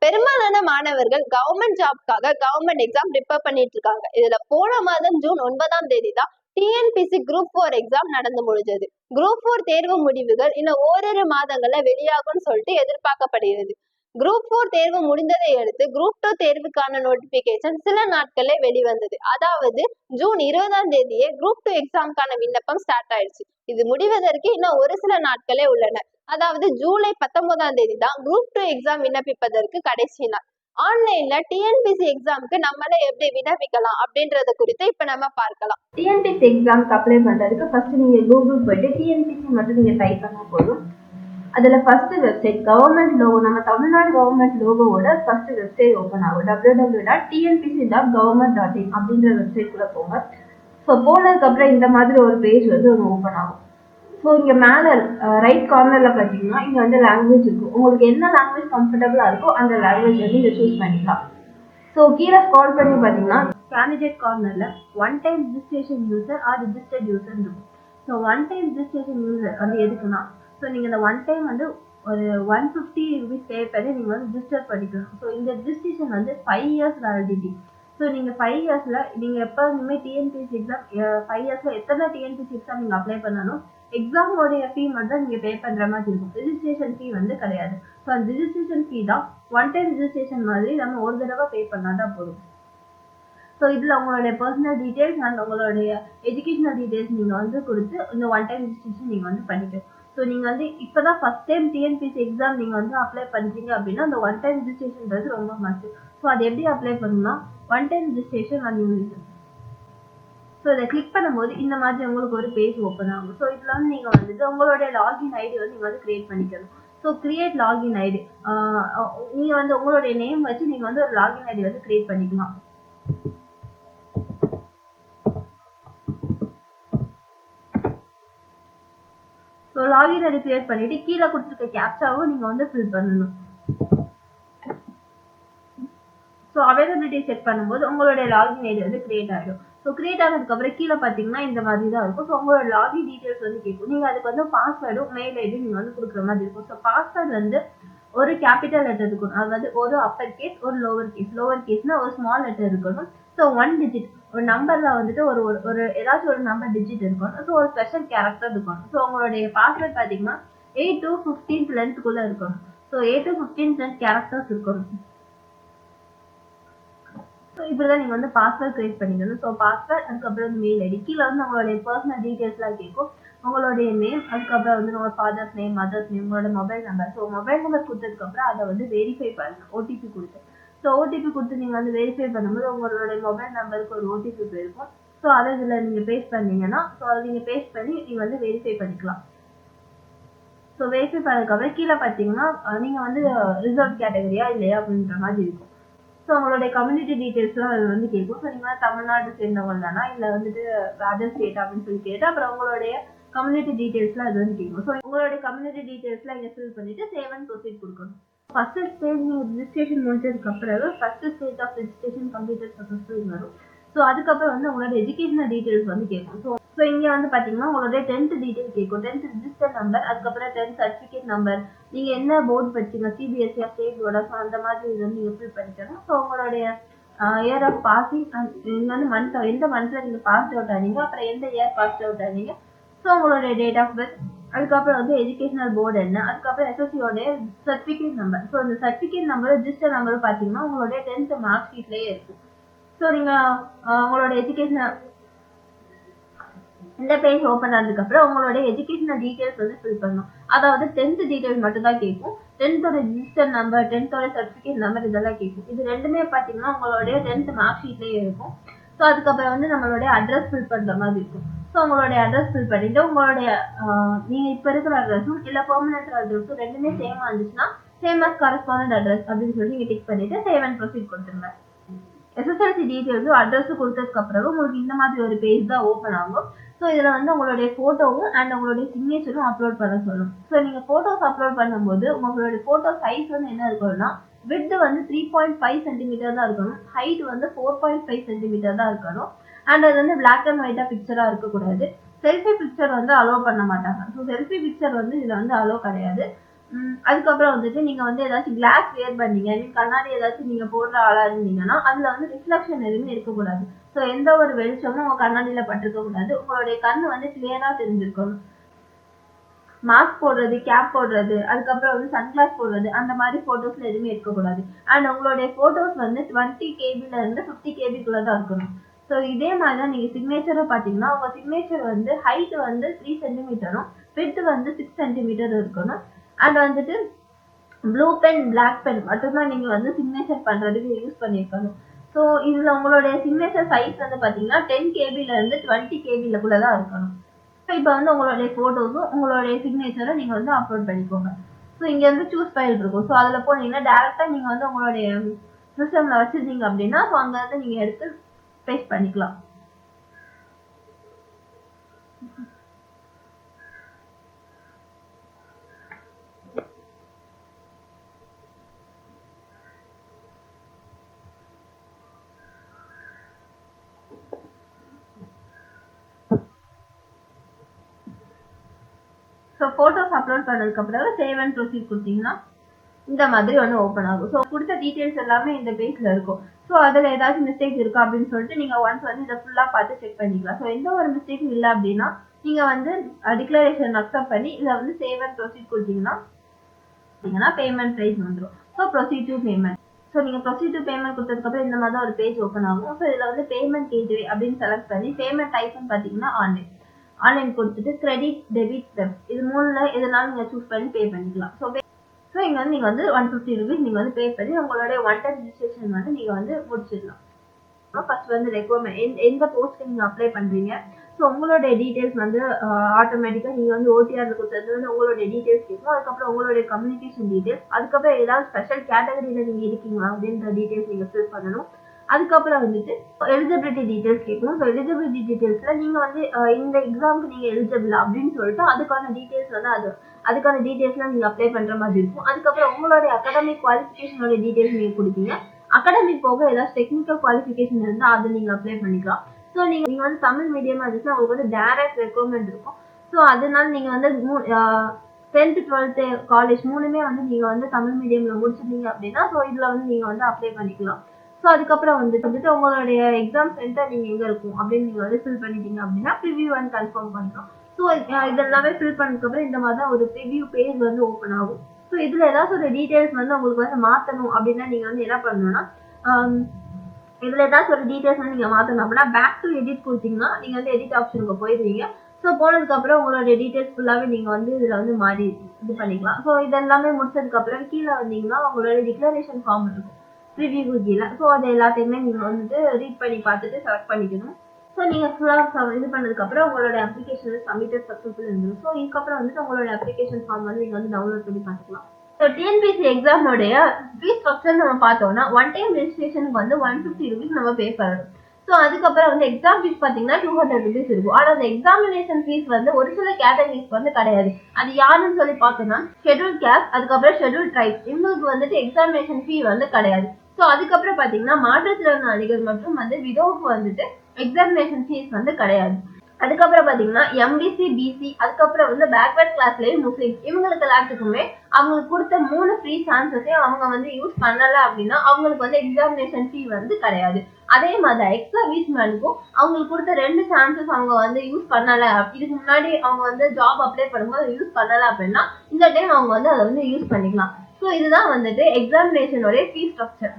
பெரும்பாலான மாணவர்கள் government ஜாப்காக government exam prepare பண்ணிட்டு இருக்காங்க. இதுல போன மாதம் ஜூன் 9ஆம் தேதி தான் டிஎன்பிசி குரூப் 4 எக்ஸாம் நடந்து முடிஞ்சது. குரூப் 4 தேர்வு முடிவுகள் இன்னும் ஓரிரு மாதங்கள்ல வெளியாகும்னு சொல்லிட்டு எதிர்பார்க்கப்படுகிறது. குரூப் 4 தேர்வு முடிந்ததை அடுத்து குரூப் 2 தேர்வுக்கான நோட்டிபிகேஷன் சில நாட்களே வெளிவந்தது. அதாவது ஜூன் 20ஆம் தேதியே குரூப் 2 எக்ஸாம்கான விண்ணப்பம் ஸ்டார்ட் ஆயிடுச்சு. இது முடிவதற்கு இன்னும் ஒரு சில நாட்களே உள்ளன. அதாவது ஜூலை 19ஆம் தேதி தான் குரூப் 2 எக்ஸாம் விண்ணப்பிப்பதற்கு கடைசி நாள். ஆன்லைன்ல டிஎன்பிசி எக்ஸாமுக்கு நம்மள எப்படி விண்ணப்பிக்கலாம் அப்படின்றத குறித்து இப்ப நம்ம பார்க்கலாம். டிஎன்பிசி எக்ஸாமுக்கு அப்ளை பண்றதுக்கு ஃபர்ஸ்ட் நீங்க கூகுள் போயிட்டு டிஎன்பிசி மட்டும் நீங்க டைப் பண்ணா போதும். அதுல ஃபர்ஸ்ட் வெப்சைட் கவர்மெண்ட் லோகோ, நம்ம தமிழ்நாடு கவர்மெண்ட் லோகோவோட ஃபர்ஸ்ட் வெப்சைட் ஓப்பன் ஆகும். www.tnpc.government.in அப்படின்ற வெப்சைட் குள்ள போங்க. ஸோ போனதுக்கு அப்புறம் இந்த மாதிரி ஒரு பேஜ் வந்து ஓப்பன் ஆகும். ஸோ இங்க மேல ரைட் கார்னர்ல பாத்தீங்கன்னா இங்க வந்து லாங்குவேஜ் இருக்கும். உங்களுக்கு என்ன லாங்குவேஜ் கம்ஃபர்டபுளா இருக்கோ அந்த லாங்குவேஜ் வந்து நீங்க சூஸ் பண்ணிக்கலாம். ஸோ கீழே ஸ்க்ரால் பண்ணி பாத்தீங்கன்னா கேண்டிடேட் கார்னர்ல one time registration user or registered user இருக்கும். So one time registration user வந்து எதுக்குன்னா, ஸோ நீங்க இந்த ஒன் டைம் வந்து ஒரு 150 rupees பே பண்ணி நீங்க வந்து ரிஜிஸ்டர் பண்ணிக்கலாம். ஸோ இந்த ரிஜிஸ்ட்ரேஷன் வந்து 5 years வேலிடிட்டி. ஸோ நீங்க 5 yearsல நீங்க எப்பவுமே டிஎன்பிசி எக்ஸாம் 5 yearsல எத்தனை டிஎன்பிசி எக்ஸாம் நீங்க அப்ளை பண்ணாலும் எக்ஸாமோடைய ஃபீ மட்டும் தான் நீங்க பே பண்ற மாதிரி இருக்கும். ரிஜிஸ்ட்ரேஷன் ஃபீ வந்து கிடையாது. ஸோ அந்த ரிஜிஸ்ட்ரேஷன் ஃபீ தான் ஒன் டைம் ரிஜிஸ்ட்ரேஷன் மாதிரி நம்ம ஒரு தடவை பே பண்ணாதான் போதும். ஸோ இதுல உங்களுடைய பர்சனல் டீடைல்ஸ் அண்ட் உங்களுடைய எஜுகேஷனல் டீடைல்ஸ் நீங்க வந்து கொடுத்து இந்த ஒன் டைம் ரிஜிஸ்ட்ரேஷன் நீங்க வந்து பண்ணிக்கலாம். ஸோ நீங்க வந்து இப்பதான் ஃபர்ஸ்ட் டைம் டிஎன்பிசி எக்ஸாம் நீங்க வந்து அப்ளை பண்றீங்க அப்படின்னா அந்த ஒன் டைம் ரிஜிஸ்ட்ரேஷன்ன்றது ரொம்ப மஸ்ட். ஸோ அது எப்படி அப்ளை பண்ணணும்னா one time registration and Unison. So இதை கிளிக் பண்ணும்போது இந்த மாதிரி உங்களுக்கு ஒரு பேஜ் ஓப்பன் ஆகும். ஸோ இதுல வந்து நீங்க வந்துட்டு உங்களுடைய லாகின் ஐடி வந்து நீங்க வந்து கிரியேட் பண்ணிக்கணும். ஸோ கிரியேட் லாகின் ஐடி நீங்க வந்து உங்களுடைய நேம் வச்சு நீங்க வந்து ஒரு லாகின் ஐடி வந்து கிரியேட் பண்ணிக்கலாம். ஸோ லாகின் ஐடி கிரியேட் பண்ணிட்டு கீழே கொடுத்துருக்க கேப்சாவும் நீங்க வந்து ஃபில் பண்ணணும். ஸோ அவைலபிலிட்டி செக் பண்ணும்போது உங்களுடைய லாகின் ஐடி வந்து கிரியேட் ஆகிடும். ஸோ கிரியேட் ஆனதுக்கு அப்புறம் கீழே பார்த்தீங்கன்னா இந்த மாதிரி தான் இருக்கும். ஸோ உங்களோட லாகின் டீடைல்ஸ் வந்து கேட்கும். நீங்க அதுக்கு வந்து பாஸ்வேர்டும் மெயில் ஐடியும் நீங்க வந்து கொடுக்குற மாதிரி இருக்கும். ஸோ பாஸ்வேர்டு வந்து ஒரு கேபிட்டல் லெட்டர் இருக்கணும். அது வந்து ஒரு அப்பர் கேஸ் ஒரு லோவர் கேஸ். லோவர் கேஸ்னா ஒரு ஸ்மால் லெட்டர் இருக்கணும். ஸோ 1 digit ஒரு நம்பர்ல வந்துட்டு ஒரு ஒரு ஏதாச்சும் ஒரு நம்பர் டிஜிட் இருக்கணும். ஸோ ஒரு ஸ்பெஷல் கேரக்டர் இருக்கணும். ஸோ உங்களுடைய பாஸ்வேர்ட் பார்த்தீங்கன்னா 8 to 15 லென்த்குள்ள இருக்கணும். ஸோ 8 to 15 லென்த் கேரக்டர்ஸ் இருக்கணும். ஸோ இப்படிதான் நீங்க வந்து பாஸ்வேர்ட் கிரியேட் பண்ணிக்கணும். ஸோ பாஸ்வேர்ட், அதுக்கப்புறம் மெயில் ஐடி, கீழே வந்து உங்களுடைய பர்சனல் டீடைல்ஸ்லாம் கேட்கும். உங்களுடைய நேம், அதுக்கப்புறம் வந்து உங்களோட ஃபாதர்ஸ் நேம், மதர்ஸ் நேம், உங்களோட mobile number. So mobile number கொடுத்ததுக்கு அப்புறம் அதை வந்து வெரிஃபை பண்ணணும் ஓடிபி கொடுத்து. ஸோ ஓடிபி கொடுத்து நீங்க வந்து வெரிஃபை பண்ணும்போது உங்களுடைய மொபைல் நம்பருக்கு ஒரு ஓடிபி போயிருக்கும். ஸோ அதை இதுல நீங்க பேஸ்ட் பண்ணீங்கன்னா ஸோ அதை நீங்க பேஸ்ட் பண்ணி நீங்க வந்து வெரிஃபை பண்ணிக்கலாம். ஸோ வெரிஃபை பண்ணதுக்கு அப்புறம் கீழே பார்த்தீங்கன்னா நீங்க வந்து ரிசர்வ் கேட்டகரியா இல்லையா அப்படின்ற மாதிரி இருக்கும். ஸோ உங்களுடைய கம்யூனிட்டி டீடைல்ஸ்லாம் அது வந்து கேட்கும். ஸோ நீங்க தமிழ்நாடு சேர்ந்தவங்க தானா இல்லை வந்துட்டு அதர் ஸ்டேட் அப்படின்னு சொல்லி கேட்டு அப்புறம் உங்களுடைய கம்யூனிட்டி டீடைல்ஸ்லாம் அது வந்து கேட்கும். ஸோ உங்களுடைய கம்யூனிட்டி டீடைல்ஸ்லாம் இங்கே ஃபில் பண்ணிட்டு சேவ் அண்ட் ப்ரொசீட் கொடுக்கணும். ஃபர்ஸ்ட் ஸ்டேஜ் நீங்க ரிஜிஸ்ட்ரேஷன் முடிஞ்சதுக்கு அப்புறம் first stage of registration completed successful வரும். ஸோ அதுக்கப்புறம் வந்து உங்களோட எஜுகேஷனல் டீடைல்ஸ் வந்து கேட்கும். ஸோ இங்க வந்து பாத்தீங்கன்னா உங்களுடைய 10th டீடைல் கேட்கும். 10th ரிஜிஸ்டர் நம்பர், அதுக்கப்புறம் 10th சர்டிஃபிகேட் நம்பர், நீங்க என்ன போர்டு படிச்சீங்க, சிபிஎஸ்சி ஸ்டேட் போர்டா, ஸோ அந்த மாதிரி இது வந்து நீங்க ஃபில் பண்ணிக்கணும். ஸோ உங்களுடைய இயர் ஆஃப் பாசிங், நீங்க வந்து மந்த் எந்த மந்த்ல நீங்க பாஸ் அவுட் ஆனீங்க, அப்புறம் எந்த இயர் பாஸ் அவுட் ஆனீங்க, ஸோ உங்களுடைய டேட் ஆஃப் பர்த், அதுக்கப்புறம் வந்து எஜுகேஷனல் போர்டு என்ன, அதுக்கப்புறம் எஸ்எஸ்சியோடைய சர்டிஃபிகேட் நம்பர். ஸோ இந்த சர்டிஃபிகேட் நம்பர் ரிஜிஸ்டர் நம்பர் பாத்தீங்கன்னா உங்களுடைய 10th மார்க் ஷீட்லயே இருக்கும். ஸோ நீங்க உங்களோட எஜுகேஷனல் இந்த பேஜ் ஓப்பன் ஆனதுக்கு அப்புறம் உங்களுடைய எஜுகேஷனல் டீடைல்ஸ் வந்து ஃபில் பண்ணணும். அதாவது 10th டீடைல்ஸ் மட்டும் தான் கேட்கும். 10th register number, 10th certificate number இதெல்லாம் கேட்கும். இது ரெண்டுமே பாத்தீங்கன்னா உங்களுடைய 10th மார்க் ஷீட்லயே இருக்கும். ஸோ அதுக்கப்புறம் வந்து நம்மளுடைய அட்ரஸ் ஃபில் பண்ற மாதிரி இருக்கும். ஸோ உங்களுடைய அட்ரஸ் ஃபில் பண்ணிட்டு உங்களுடைய நீங்க இப்ப இருக்கிற அட்ரஸும் இல்ல பெர்மனன்ட் அட்ரஸும் ரெண்டுமே சேமா இருந்துச்சுன்னா சேம் அஸ் கரஸ்பாண்டன்ட் அட்ரஸ் அப்படின்னு சொல்லி நீங்க டிக் பண்ணிட்டு சேவ் அண்ட் ப்ரொசீட் கொடுத்துருங்க. எஸ்எஸ்எல்சி டீடைல்ஸும் அட்ரஸும் கொடுத்ததுக்கு அப்புறம் உங்களுக்கு இந்த மாதிரி ஒரு பேஜ் தான் ஓப்பன் ஆகும். ஸோ இதுல வந்து உங்களுடைய போட்டோவும் அண்ட் உங்களுடைய சிக்னேச்சரும் அப்லோட் பண்ண சொல்லும். ஸோ நீங்க போட்டோஸ் அப்லோட் பண்ணும்போது உங்களுடைய போட்டோ சைஸ் வந்து என்ன இருக்கணும்னா விட்த் வந்து 3.5 சென்டிமீட்டர் தான் இருக்கணும், ஹைட் வந்து 4.5 சென்டிமீட்டர் தான் இருக்கணும். அண்ட் அது வந்து பிளாக் அண்ட் ஒயிட்டா பிக்சரா இருக்கக்கூடாது. செல்ஃபி பிக்சர் வந்து அலோவ் பண்ண மாட்டாங்க. ஸோ செல்ஃபி பிக்சர் வந்து இதுல வந்து அலோவ் கிடையாது. அதுக்கப்புறம் வந்துட்டு நீங்க வந்து ஏதாச்சும் கிளாஸ் வியர் பண்ணீங்க, ஐ மீன் கண்ணாடி ஏதாச்சும் நீங்க போடுற ஆளா இருந்தீங்கன்னா அதுல வந்து ரிஃப்ளெக்ஷன் எதுவுமே இருக்கக்கூடாது. ஸோ எந்த ஒரு வெளிச்சமும் உங்க கண்ணாடியில பட்டிருக்க கூடாது. உங்களுடைய கண்ணு வந்து கிளியரா தெரிஞ்சிருக்கணும். மாஸ்க் போடுறது, கேப் போடுறது, அதுக்கப்புறம் வந்து சன்கிளாஸ் போடுறது, அந்த மாதிரி போட்டோஸ்ல எதுவுமே இருக்கக்கூடாது. அண்ட் உங்களுடைய போட்டோஸ் வந்து 20 கேபில இருந்து 50 கேபிக்குள்ள தான் இருக்கணும். ஸோ இதே மாதிரி தான் நீங்க சிக்னேச்சரும் பாத்தீங்கன்னா உங்க சிக்னேச்சர் வந்து ஹைட் வந்து 3 சென்டிமீட்டரும் விட்த் வந்து 6 சென்டிமீட்டர் இருக்கணும். அண்ட் வந்துட்டு ப்ளூ பென், பிளாக் பென் மட்டும்தான் நீங்க வந்து சிக்னேச்சர் பண்றதுக்கு யூஸ் பண்ணிருக்கணும். ஸோ இதுல உங்களுடைய சிக்னேச்சர் சைஸ் வந்து பாத்தீங்கன்னா 10 கேபில இருந்து 20 கேபிலக்குள்ள தான் இருக்கணும். இப்போ வந்து உங்களுடைய போட்டோஸும் உங்களுடைய சிக்னேச்சரை நீங்க வந்து அப்லோட் பண்ணிக்கோங்க. ஸோ இங்க வந்து சூஸ் ஃபைல் இருக்கும். ஸோ அதுல போனீங்கன்னா டைரக்டா நீங்க வந்து உங்களுடைய சிஸ்டம்ல வச்சிருந்தீங்க அப்படின்னா ஸோ அங்க இருந்து நீங்க எடுத்து பேஸ்ட் பண்ணிக்கலாம். ஸோ போட்டோஸ் அப்லோட் பண்ணதுக்கு அப்புறம் சேவ் அண்ட் ப்ரொசீட் கொடுத்தீங்கன்னா இந்த மாதிரி ஒன்று ஓப்பன் ஆகும். ஸோ கொடுத்த டீட்டெயில்ஸ் எல்லாமே இந்த பேஜ்ல இருக்கும். ஸோ அதில் ஏதாச்சும் மிஸ்டேக் இருக்கா அப்படின்னு சொல்லிட்டு நீங்க ஒன்ஸ் வந்து இதை ஃபுல்லா பார்த்து செக் பண்ணிக்கலாம். ஸோ எந்த ஒரு மிஸ்டேக்கும் இல்லை அப்படின்னா நீங்க வந்து டிக்ளரேஷன் அக்செப்ட் பண்ணி இதை வந்து சேவ் அண்ட் ப்ரொசீட் கொடுத்தீங்கன்னா பேமெண்ட் ப்ரைஸ் வந்துடும். So proceed to payment. So நீங்க ப்ரொசீட் டு பேமெண்ட் கொடுத்ததுக்கப்புறம் இந்த மாதிரி தான் ஒரு பேஜ் ஓப்பன் ஆகும். ஸோ இதில் வந்து பேமெண்ட் கேட்வே அப்படின்னு செலக்ட் பண்ணி பேமெண்ட் டைப்னு பார்த்தீங்கன்னா ஆன்லைன் கொடுத்துட்டு கிரெடிட், டெபிட், வெப் இது மூணுல எதுனாலும் நீங்க சூஸ் பண்ணி பே பண்ணிக்கலாம். ஸோ இங்க வந்து நீங்க வந்து 150 rupees நீங்க வந்து பே பண்ணி உங்களுடைய ஒன் டைம் ரெஜிஸ்ட்ரேஷன் வந்து நீங்க வந்து முடிச்சிடலாம். ஃபர்ஸ்ட் வந்து ரெக்வயர்மெண்ட் எந்த போஸ்ட்க்கு நீங்க அப்ளை பண்றீங்க, ஸோ உங்களுடைய டீடைல்ஸ் வந்து ஆட்டோமேட்டிக்கா நீங்க வந்து ஓடிஆர்ல கொடுத்தது வந்து உங்களுடைய டீடைல்ஸ் கேட்கும். அதுக்கப்புறம் உங்களுடைய கம்யூனிகேஷன் டீடைல்ஸ், அதுக்கப்புறம் ஏதாவது ஸ்பெஷல் கேட்டகரியில நீங்க இருக்கீங்களா அப்படின்ற டீடைல்ஸ் நீங்க ஃபில் பண்ணணும். அதுக்கப்புறம் வந்துட்டு எலிஜிபிலிட்டி டீடைல்ஸ் கேட்கும். ஸோ எலிஜிபிலிட்டி டீடைல்ஸ்ல நீங்க வந்து இந்த எக்ஸாமுக்கு நீங்க எலிஜிபிள் அப்படின்னு சொல்லிட்டு அதுக்கான டீடைல்ஸ் வந்து அதுக்கான டீடைல்ஸ்லாம் நீங்க அப்ளை பண்ற மாதிரி இருக்கும். அதுக்கப்புறம் உங்களுடைய அகாடமிக் குவாலிஃபிகேஷனோட டீடைல்ஸ் நீங்க கொடுப்பீங்க. அகாடமிக் போக ஏதாவது டெக்னிக்கல் குவாலிஃபிகேஷன் இருந்தா அதை நீங்க அப்ளை பண்ணிக்கலாம். ஸோ நீங்க வந்து தமிழ் மீடியமா இருந்துச்சுன்னா உங்களுக்கு வந்து டைரக்ட் ரெக்வயர்மெண்ட் இருக்கும். ஸோ அதனால நீங்க வந்து 10th 12th காலேஜ் மூணுமே வந்து நீங்க வந்து தமிழ் மீடியம்ல முடிச்சிருந்தீங்க அப்படின்னா ஸோ இதுல வந்து நீங்க வந்து அப்ளை பண்ணிக்கலாம். ஸோ அதுக்கப்புறம் வந்துட்டு உங்களுடைய எக்ஸாம் சென்டர் நீங்க எங்க இருக்கும் அப்படின்னு நீங்க வந்து ஃபில் பண்ணிட்டீங்க அப்படின்னா ப்ரிவியூ அண்ட் கன்ஃபார்ம் பண்றோம். ஸோ இதெல்லாமே ஃபில் பண்ணதுக்கப்புறம் இந்த மாதிரி தான் ஒரு ப்ரிவியூ பேஜ் வந்து ஓப்பன் ஆகும். ஸோ இதுல ஏதாச்சும் ஒரு டீடைல்ஸ் வந்து உங்களுக்கு வந்து மாத்தணும் அப்படின்னா நீங்க வந்து என்ன பண்ணணும்னா இதுல ஏதாச்சும் ஒரு டீடைல்ஸ் வந்து நீங்க மாத்தணும் அப்படின்னா பேக் டு எடிட் கொடுத்தீங்கன்னா நீங்க வந்து எடிட் ஆப்ஷனுக்கு போயிடுவீங்க. ஸோ போனதுக்கு அப்புறம் உங்களுடைய டீடைல்ஸ் ஃபுல்லாவே நீங்க வந்து இதுல வந்து மாறி இது பண்ணிக்கலாம். ஸோ இதெல்லாமே முடிச்சதுக்கு அப்புறம் கீழே வந்தீங்கன்னா உங்களுடைய டிக்ளரேஷன் ஃபார்ம் இருக்கும் ப்ரிவியூ கீழே. ஸோ அது எல்லாத்தையுமே நீங்க வந்துட்டு ரீட் பண்ணி பார்த்துட்டு செலக்ட் பண்ணிக்கணும். ஸோ நீங்க ஃபுல்லாக இது பண்ணதுக்கு அப்புறம் உங்களோட அப்ளிகேஷன் சப்மிட்டட் சக்ஸஸ்ஃபுல் இருந்துடும். ஸோ இதுக்கப்புறம் வந்துட்டு உங்களோட அப்ளிகேஷன் ஃபார்ம் வந்து நீங்க வந்து டவுன்லோட் பண்ணி பார்த்துக்கலாம். ஸோ டிஎன்பிஎஸ்சி எக்ஸாமோடைய ஃபீஸ் ஸ்ட்ரக்சர் நம்ம பார்த்தோம்னா ஒன் டைம் ரெஜிஸ்ட்ரேஷனுக்கு வந்து 150 rupees நம்ம பே பண்ணணும். ஸோ அதுக்கப்புறம் வந்து எக்ஸாம் ஃபீஸ் பார்த்தீங்கன்னா 200 rupees இருக்கும். ஆனால் அந்த எக்ஸாமினேஷன் ஃபீஸ் வந்து ஒரு சில கேட்டகரிஸ்க்கு வந்து கிடையாது. அது யாருன்னு சொல்லி பார்த்தோம்னா ஷெட்யூல் கேஸ்ட், அதுக்கப்புறம் ஷெட்யூல் ட்ரைப்ஸ், இவங்களுக்கு வந்துட்டு எக்ஸாமினேஷன் ஃபீ வந்து கிடையாது. ஸோ அதுக்கப்புறம் பார்த்தீங்கன்னா மாற்றுத்திறனாளிகள் மற்றும் வந்து விதோவுக்கு வந்துட்டு எக்ஸாமினேஷன் ஃபீஸ் வந்து கிடையாது. அதுக்கப்புறம் பாத்தீங்கன்னா எம்பிசி, பிசி, அதுக்கப்புறம் வந்து பேக்வர்ட் கிளாஸ்லயும் முஸ்லிம்ஸ் இவங்களுக்கு எல்லாத்துக்குமே அவங்களுக்கு கொடுத்த 3 ஃப்ரீ சான்சஸையும் அவங்க வந்து யூஸ் பண்ணல அப்படின்னா அவங்களுக்கு வந்து எக்ஸாமினேஷன் ஃபீ வந்து கிடையாது. அதே மாதிரி எக்ஸ் சர்வீஸ்மேனுக்கும் அவங்களுக்கு கொடுத்த 2 சான்சஸ் அவங்க வந்து யூஸ் பண்ணல, இதுக்கு முன்னாடி அவங்க வந்து ஜாப் அப்ளை பண்ணும்போது அதை யூஸ் பண்ணல அப்படின்னா இந்த டைம் அவங்க வந்து அதை வந்து யூஸ் பண்ணிக்கலாம். ஸோ இதுதான் வந்துட்டு எக்ஸாமினேஷனோட ஃபீஸ் ஸ்ட்ரக்சர்.